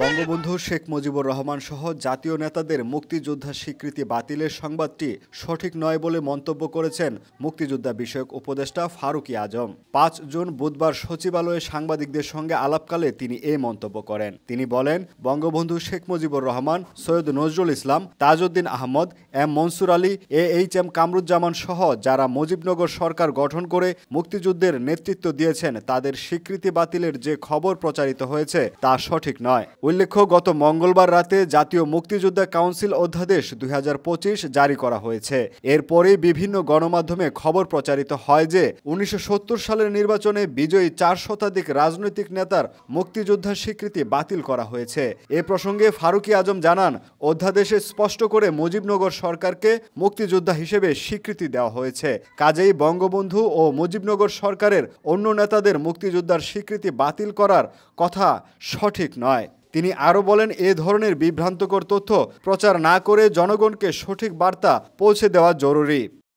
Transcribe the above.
বঙ্গবন্ধু শেখ মুজিবুর রহমান সহ জাতীয় নেতাদের মুক্তিযোদ্ধা স্বীকৃতি বাতিলের সংবাদটি সঠিক নয় বলে মন্তব্য করেছেন মুক্তিযোদ্ধা বিষয়ক উপদেষ্টা ফারুকী আজম। ৫ জুন বুধবার সচিবালয়ে সাংবাদিকদের সঙ্গে আলাপকালে তিনি এই মন্তব্য করেন। তিনি বলেন, বঙ্গবন্ধু শেখ মুজিবুর রহমান, সৈয়দ নজরুল ইসলাম, তাজউদ্দিন আহমদ, এম মনসুর আলী, এম কামরুজ্জামান সহ যারা মুজিবনগর সরকার গঠন করে মুক্তিযুদ্ধের নেতৃত্ব দিয়েছেন তাদের স্বীকৃতি বাতিলের যে খবর প্রচারিত হয়েছে তা সঠিক নয়। উল্লেখ্য, গত মঙ্গলবার রাতে জাতীয় মুক্তিযোদ্ধা কাউন্সিল অধ্যাদেশ ২০২৫ জারি করা হয়েছে। এরপরে বিভিন্ন গণমাধ্যমে খবর প্রচারিত হয় যে ১৯৭০ সালের নির্বাচনে বিজয়ী ৪ শতাধিক রাজনৈতিক নেতার মুক্তিযোদ্ধা স্বীকৃতি বাতিল করা হয়েছে। এ প্রসঙ্গে ফারুকী আজম জানান, অধ্যাদেশে স্পষ্ট করে মুজিবনগর সরকারকে মুক্তিযোদ্ধা হিসেবে স্বীকৃতি দেওয়া হয়েছে। কাজেই বঙ্গবন্ধু ও মুজিবনগর সরকারের অন্য নেতাদের মুক্তিযোদ্ধার স্বীকৃতি বাতিল করার কথা সঠিক নয়। তিনি আরও বলেন, এ ধরনের বিভ্রান্তকর তথ্য প্রচার না করে জনগণকে সঠিক বার্তা পৌঁছে দেওয়া জরুরি।